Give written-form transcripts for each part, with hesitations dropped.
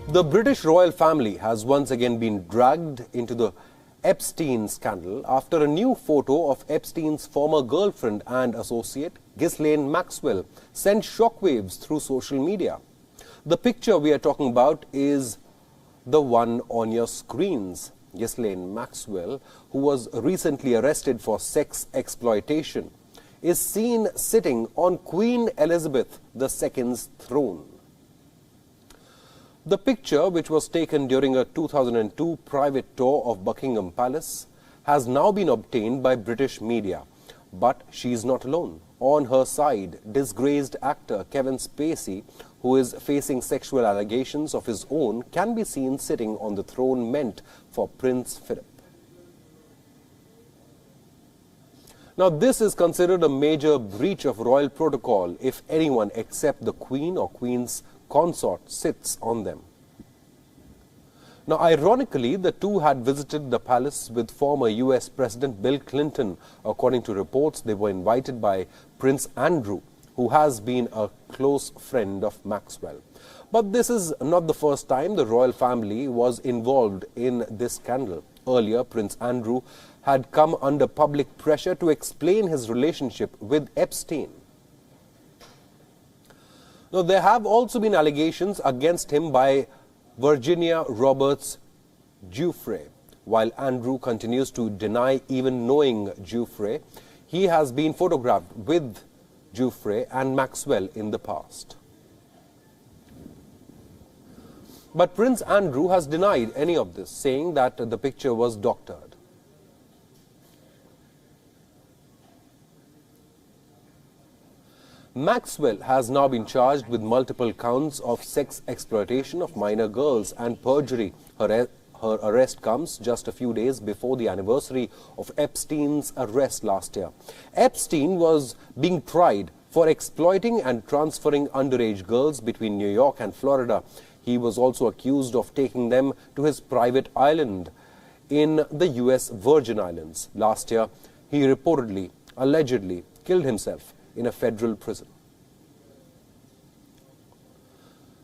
The British royal family has once again been dragged into the Epstein scandal after a new photo of Epstein's former girlfriend and associate, Ghislaine Maxwell, sent shockwaves through social media. The picture we are talking about is the one on your screens. Ghislaine Maxwell, who was recently arrested for sex exploitation, is seen sitting on Queen Elizabeth II's throne. The picture, which was taken during a 2002 private tour of Buckingham Palace, has now been obtained by British media. But she is not alone. On her side, disgraced actor Kevin Spacey, who is facing sexual allegations of his own, can be seen sitting on the throne meant for Prince Philip. Now, this is considered a major breach of royal protocol if anyone except the Queen or Queen's consort sits on them. Now, ironically, the two had visited the palace with former US President Bill Clinton. According to reports, they were invited by Prince Andrew, who has been a close friend of Maxwell. But this is not the first time the royal family was involved in this scandal. Earlier, Prince Andrew had come under public pressure to explain his relationship with Epstein. Now, there have also been allegations against him by Virginia Roberts Giuffre. While Andrew continues to deny even knowing Giuffre, he has been photographed with Giuffre and Maxwell in the past. But Prince Andrew has denied any of this, saying that the picture was doctored. Maxwell has now been charged with multiple counts of sex exploitation of minor girls and perjury. Her arrest comes just a few days before the anniversary of Epstein's arrest last year. Epstein was being tried for exploiting and transferring underage girls between New York and Florida. He was also accused of taking them to his private island in the US Virgin Islands. Last year, he reportedly, allegedly, killed himself in a federal prison.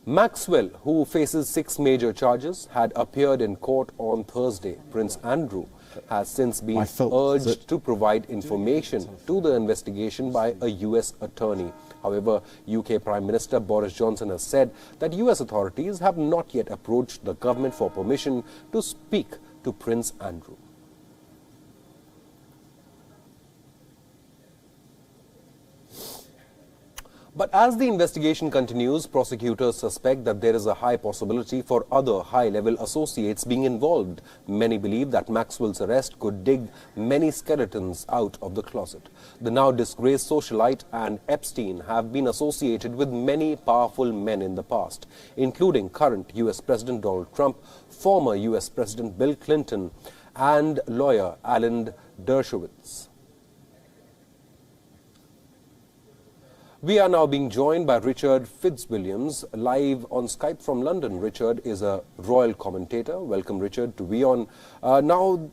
Maxwell, who faces 6 major charges, had appeared in court on Thursday. Prince Andrew has since been urged to provide information to the investigation by a US attorney. However, UK Prime Minister Boris Johnson has said that US authorities have not yet approached the government for permission to speak to Prince Andrew. But as the investigation continues, prosecutors suspect that there is a high possibility for other high-level associates being involved. Many believe that Maxwell's arrest could dig many skeletons out of the closet. The now disgraced socialite and Epstein have been associated with many powerful men in the past, including current US President Donald Trump, former US President Bill Clinton, and lawyer Alan Dershowitz. We are now being joined by Richard Fitzwilliams, live on Skype from London. Richard is a royal commentator. Welcome, Richard, to WION. Now,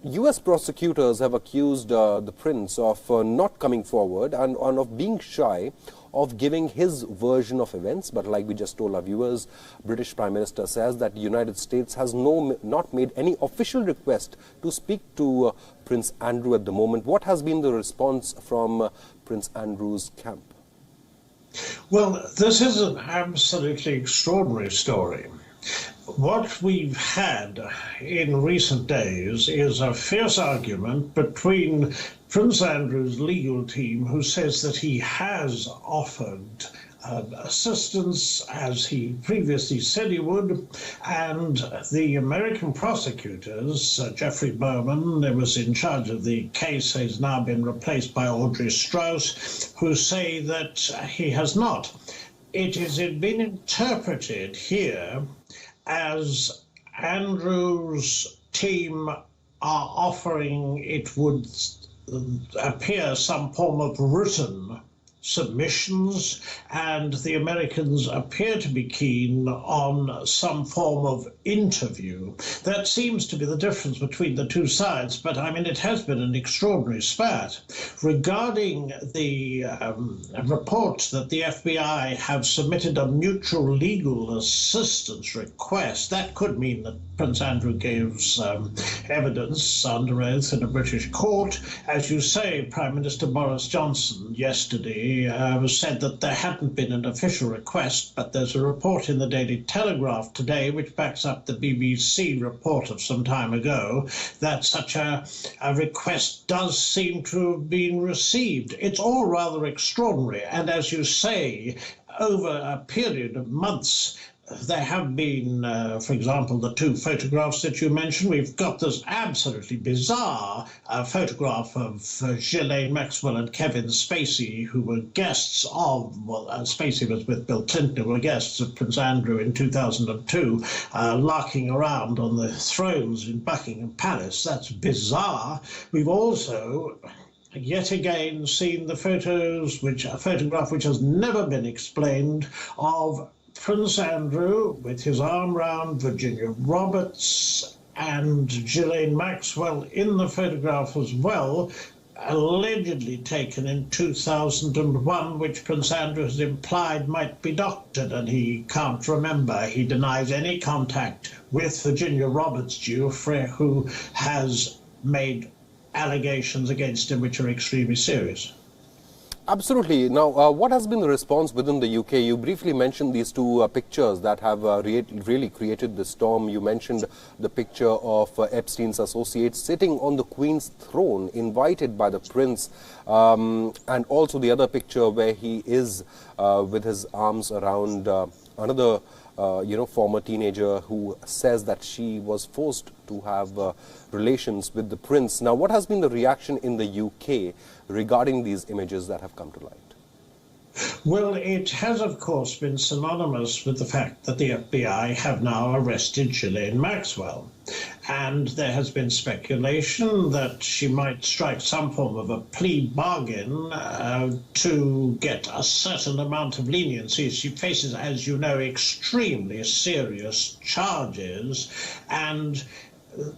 US prosecutors have accused the Prince of not coming forward and of being shy of giving his version of events. But like we just told our viewers, British Prime Minister says that the United States has not made any official request to speak to Prince Andrew at the moment. What has been the response from Prince Andrew's camp? Well, this is an absolutely extraordinary story. What we've had in recent days is a fierce argument between Prince Andrew's legal team, who says that he has offered assistance, as he previously said he would, and the American prosecutors, Jeffrey Berman, who was in charge of the case, has now been replaced by Audrey Strauss, who say that he has not. It has been interpreted here as Andrew's team are offering, it would appear, some form of written submissions, and the Americans appear to be keen on some form of interview. That seems to be the difference between the two sides, but I mean, it has been an extraordinary spat. Regarding the report that the FBI have submitted a mutual legal assistance request, that could mean that Prince Andrew gives evidence under oath in a British court. As you say, Prime Minister Boris Johnson yesterday said that there hadn't been an official request, but there's a report in the Daily Telegraph today which backs up the BBC report of some time ago that such a request does seem to have been received. It's all rather extraordinary, and as you say, over a period of months, there have been, for example, the two photographs that you mentioned. We've got this absolutely bizarre photograph of Ghislaine Maxwell and Kevin Spacey, who were guests of, well, Spacey was with Bill Clinton, who were guests of Prince Andrew in 2002, larking around on the thrones in Buckingham Palace. That's bizarre. We've also yet again seen the a photograph which has never been explained of Prince Andrew with his arm round Virginia Roberts and Ghislaine Maxwell in the photograph as well, allegedly taken in 2001, which Prince Andrew has implied might be doctored, and he can't remember. He denies any contact with Virginia Roberts, Jeffrey, who has made allegations against him which are extremely serious. Absolutely. Now, what has been the response within the UK? You briefly mentioned these two pictures that have really created the storm. You mentioned the picture of Epstein's associates sitting on the Queen's throne, invited by the Prince, and also the other picture where he is with his arms around another former teenager who says that she was forced to have relations with the Prince. Now, what has been the reaction in the UK regarding these images that have come to light? Well, it has, of course, been synonymous with the fact that the FBI have now arrested Ghislaine Maxwell. And there has been speculation that she might strike some form of a plea bargain to get a certain amount of leniency. She faces, as you know, extremely serious charges, and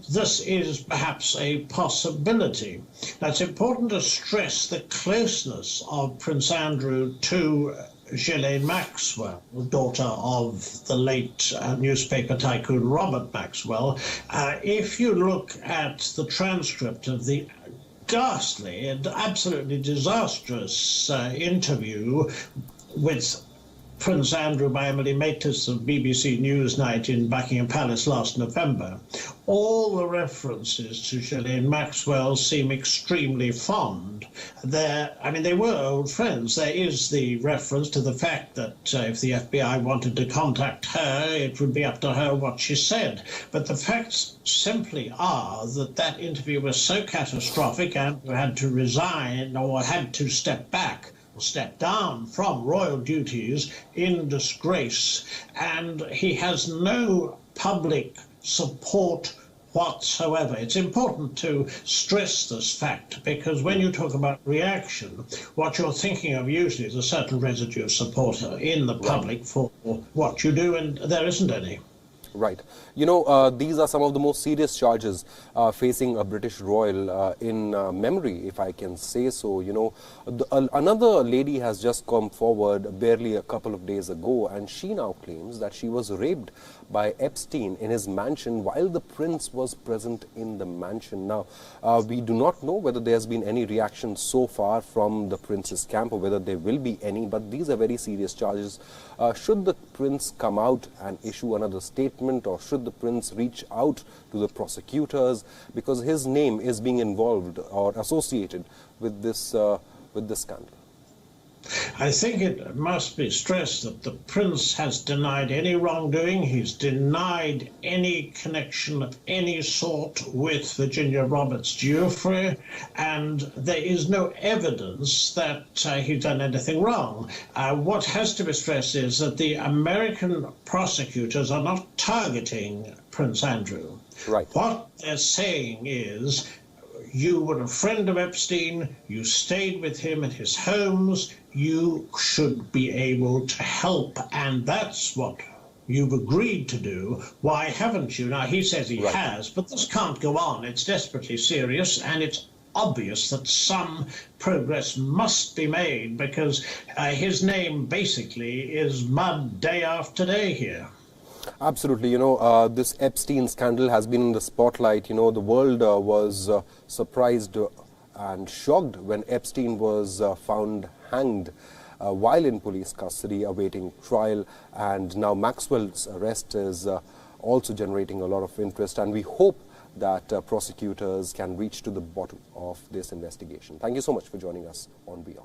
this is perhaps a possibility. Now, it's important to stress the closeness of Prince Andrew to Ghislaine Maxwell, daughter of the late newspaper tycoon Robert Maxwell. If you look at the transcript of the ghastly and absolutely disastrous interview with Prince Andrew by Emily Maitlis of BBC Newsnight in Buckingham Palace last November, all the references to Ghislaine Maxwell seem extremely fond. They were old friends. There is the reference to the fact that if the FBI wanted to contact her, it would be up to her what she said. But the facts simply are that that interview was so catastrophic, Andrew had to resign or had to step back, step down from royal duties in disgrace, and he has no public support whatsoever. It's important to stress this fact, because when you talk about reaction, what you're thinking of usually is a certain residue of support in the public for what you do, and there isn't any. Right. These are some of the most serious charges facing a British royal in memory, if I can say so. Another lady has just come forward barely a couple of days ago, and she now claims that she was raped by Epstein in his mansion while the Prince was present in the mansion. Now, we do not know whether there has been any reaction so far from the Prince's camp or whether there will be any, but these are very serious charges. Should the Prince come out and issue another statement, or should the Prince reach out to the prosecutors, because his name is being involved or associated with this scandal? I think it must be stressed that the Prince has denied any wrongdoing. He's denied any connection of any sort with Virginia Roberts Jeffrey, and there is no evidence that he's done anything wrong. What has to be stressed is that the American prosecutors are not targeting Prince Andrew. Right. What they're saying is, you were a friend of Epstein, you stayed with him at his homes, you should be able to help, and that's what you've agreed to do. Why haven't you? Now, he says he has, but this can't go on. It's desperately serious, and it's obvious that some progress must be made, because his name basically is mud day after day here. Absolutely. This Epstein scandal has been in the spotlight. The world was surprised and shocked when Epstein was found hanged while in police custody awaiting trial, and now Maxwell's arrest is also generating a lot of interest, and we hope that prosecutors can reach to the bottom of this investigation. Thank you so much for joining us on WION.